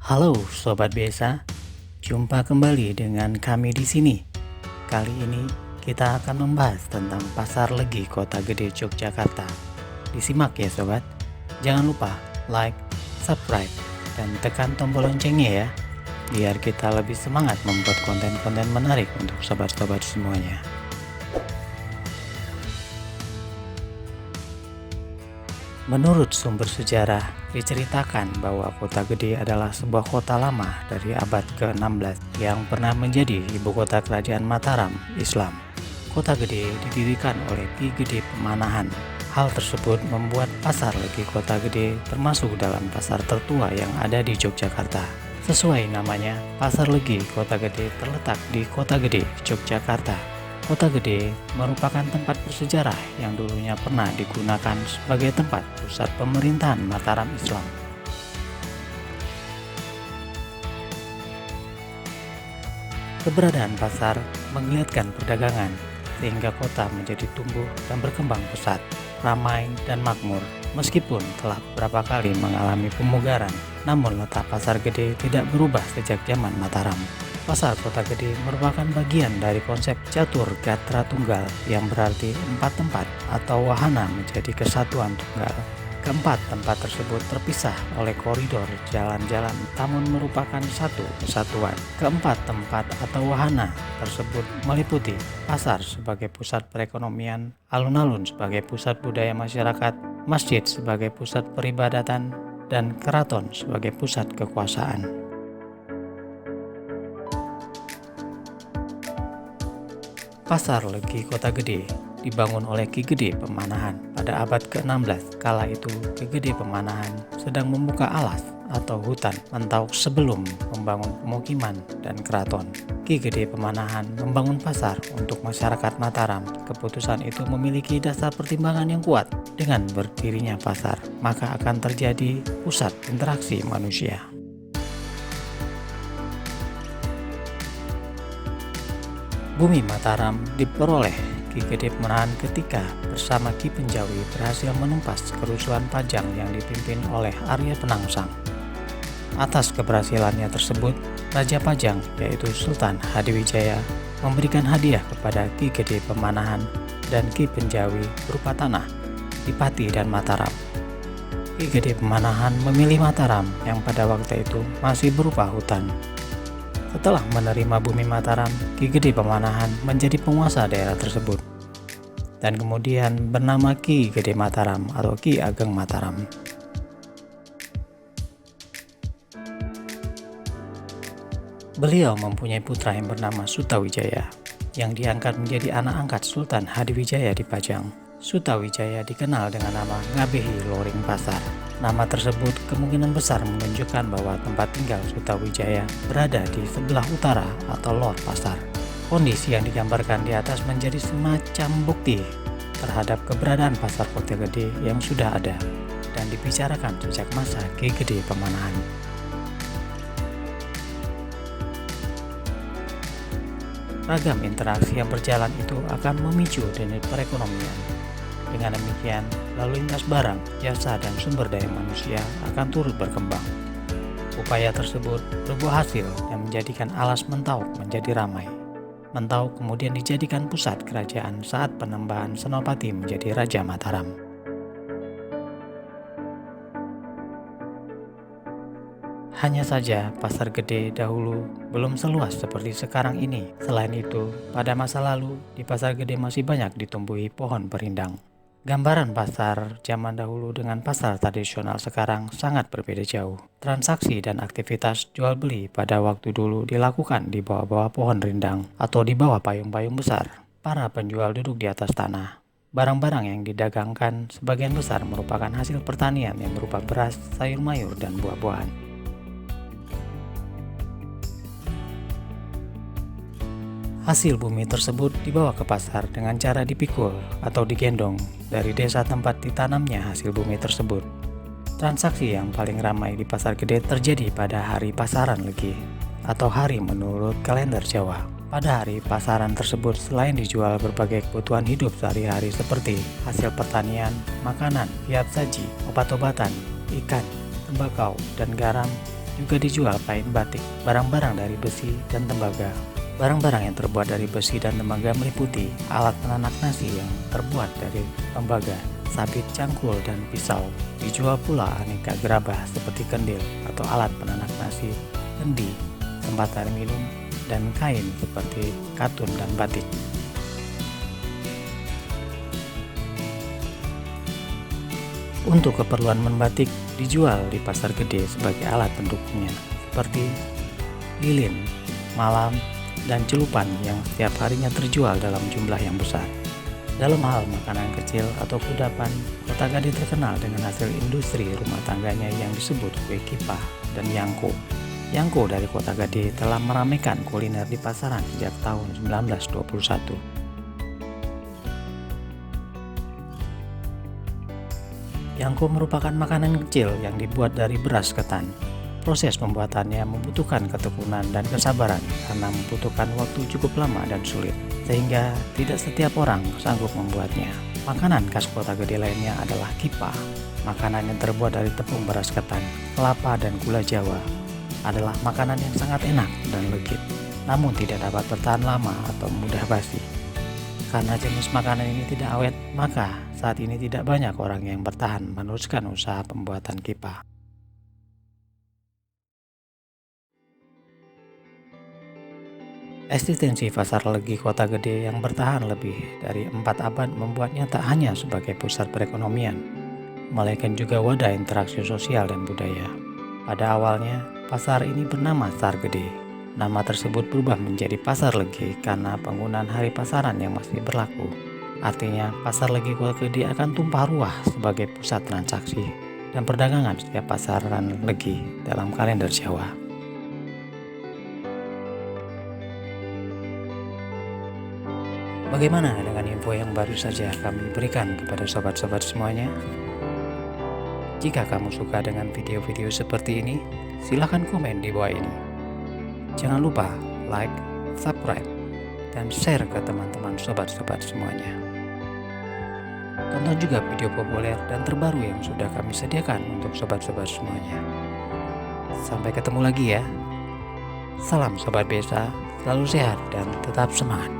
Halo Sobat Biasa, jumpa kembali dengan kami di sini. Kali ini kita akan membahas tentang Pasar Legi Kota Gede Yogyakarta. Disimak ya Sobat, jangan lupa like, subscribe, dan tekan tombol loncengnya ya, biar kita lebih semangat membuat konten-konten menarik untuk sobat-sobat semuanya. Menurut sumber sejarah, diceritakan bahwa Kota Gede adalah sebuah kota lama dari abad ke-16 yang pernah menjadi ibu kota kerajaan Mataram, Islam. Kota Gede didirikan oleh Ki Gede Pemanahan. Hal tersebut membuat Pasar Legi Kota Gede termasuk dalam pasar tertua yang ada di Yogyakarta. Sesuai namanya, Pasar Legi Kota Gede terletak di Kota Gede, Yogyakarta. Kota Gede merupakan tempat bersejarah yang dulunya pernah digunakan sebagai tempat pusat pemerintahan Mataram Islam. Keberadaan pasar menggeliatkan perdagangan, sehingga kota menjadi tumbuh dan berkembang pesat, ramai dan makmur. Meskipun telah beberapa kali mengalami pemugaran, namun letak Pasar Gede tidak berubah sejak zaman Mataram. Pasar Kota Gede merupakan bagian dari konsep Catur Gatra Tunggal yang berarti 4 tempat atau wahana menjadi kesatuan tunggal. Keempat tempat tersebut terpisah oleh koridor jalan-jalan namun merupakan satu kesatuan. Keempat tempat atau wahana tersebut meliputi pasar sebagai pusat perekonomian, alun-alun sebagai pusat budaya masyarakat, masjid sebagai pusat peribadatan, dan keraton sebagai pusat kekuasaan. Pasar Legi Kota Gede dibangun oleh Ki Gede Pemanahan pada abad ke-16. Kala itu Ki Gede Pemanahan sedang membuka alas atau hutan Mentauk sebelum membangun pemukiman dan keraton. Ki Gede Pemanahan membangun pasar untuk masyarakat Mataram. Keputusan itu memiliki dasar pertimbangan yang kuat. Dengan berdirinya pasar, maka akan terjadi pusat interaksi manusia. Bumi Mataram diperoleh Ki Gede Pemanahan ketika bersama Ki Penjawi berhasil menumpas kerusuhan Pajang yang dipimpin oleh Arya Penangsang. Atas keberhasilannya tersebut, Raja Pajang yaitu Sultan Hadiwijaya memberikan hadiah kepada Ki Gede Pemanahan dan Ki Penjawi berupa tanah di Pati dan Mataram. Ki Gede Pemanahan memilih Mataram yang pada waktu itu masih berupa hutan. Setelah menerima bumi Mataram, Ki Gede Pemanahan menjadi penguasa daerah tersebut dan kemudian bernama Ki Gede Mataram atau Ki Ageng Mataram. Beliau mempunyai putra yang bernama Sutawijaya yang diangkat menjadi anak angkat Sultan Hadiwijaya di Pajang. Sutawijaya dikenal dengan nama Ngabehi Loring Pasar. Nama tersebut kemungkinan besar menunjukkan bahwa tempat tinggal Sutawijaya berada di sebelah utara atau lor pasar. Kondisi yang digambarkan di atas menjadi semacam bukti terhadap keberadaan Pasar Kota Gede yang sudah ada dan dibicarakan sejak masa Ki Gede Pemanahan. Ragam interaksi yang berjalan itu akan memicu denyut perekonomian. Dengan demikian, lalu lintas barang, jasa, dan sumber daya manusia akan turut berkembang. Upaya tersebut berbuah hasil yang menjadikan alas Mentauk menjadi ramai. Mentauk kemudian dijadikan pusat kerajaan saat penembahan Senopati menjadi Raja Mataram. Hanya saja Pasar Gede dahulu belum seluas seperti sekarang ini. Selain itu, pada masa lalu di Pasar Gede masih banyak ditumbuhi pohon berindang. Gambaran pasar zaman dahulu dengan pasar tradisional sekarang sangat berbeda jauh. Transaksi dan aktivitas jual beli pada waktu dulu dilakukan di bawah-bawah pohon rindang atau di bawah payung-payung besar. Para penjual duduk di atas tanah. Barang-barang yang didagangkan sebagian besar merupakan hasil pertanian yang berupa beras, sayur mayur, dan buah-buahan. Hasil bumi tersebut dibawa ke pasar dengan cara dipikul atau digendong dari desa tempat ditanamnya hasil bumi tersebut. Transaksi yang paling ramai di Pasar Gede terjadi pada hari pasaran Legi atau hari menurut kalender Jawa. Pada hari pasaran tersebut selain dijual berbagai kebutuhan hidup sehari-hari seperti hasil pertanian, makanan, siap saji, obat-obatan, ikan, tembakau, dan garam, juga dijual kain batik, barang-barang dari besi dan tembaga. Barang-barang yang terbuat dari besi dan tembaga meliputi alat penanak nasi yang terbuat dari tembaga, sabit, cangkul, dan pisau. Dijual pula aneka gerabah seperti kendil atau alat penanak nasi, kendi, tempat air minum, dan kain seperti katun dan batik. Untuk keperluan membatik dijual di pasar gede sebagai alat pendukungnya, seperti lilin, malam, dan celupan yang setiap harinya terjual dalam jumlah yang besar. Dalam hal makanan kecil atau kudapan, Kota Gede terkenal dengan hasil industri rumah tangganya yang disebut kue kipah dan yangko. Yangko dari Kota Gede telah meramaikan kuliner di pasaran sejak tahun 1921. Yangko merupakan makanan kecil yang dibuat dari beras ketan. Proses pembuatannya membutuhkan ketekunan dan kesabaran karena membutuhkan waktu cukup lama dan sulit, sehingga tidak setiap orang sanggup membuatnya. Makanan khas Kota Gede lainnya adalah kipah. Makanan yang terbuat dari tepung beras ketan, kelapa, dan gula Jawa adalah makanan yang sangat enak dan legit, namun tidak dapat bertahan lama atau mudah basi. Karena jenis makanan ini tidak awet, maka saat ini tidak banyak orang yang bertahan meneruskan usaha pembuatan kipah. Eksistensi Pasar Legi Kota Gede yang bertahan lebih dari 4 abad membuatnya tak hanya sebagai pusat perekonomian, melainkan juga wadah interaksi sosial dan budaya. Pada awalnya, pasar ini bernama Sar Gede. Nama tersebut berubah menjadi Pasar Legi karena penggunaan hari pasaran yang masih berlaku. Artinya, Pasar Legi Kota Gede akan tumpah ruah sebagai pusat transaksi dan perdagangan setiap pasaran Legi dalam kalender Jawa. Bagaimana dengan info yang baru saja kami berikan kepada sobat-sobat semuanya? Jika kamu suka dengan video-video seperti ini, silahkan komen di bawah ini. Jangan lupa like, subscribe, dan share ke teman-teman sobat-sobat semuanya. Tonton juga video populer dan terbaru yang sudah kami sediakan untuk sobat-sobat semuanya. Sampai ketemu lagi ya. Salam Sobat Besa, selalu sehat dan tetap semangat.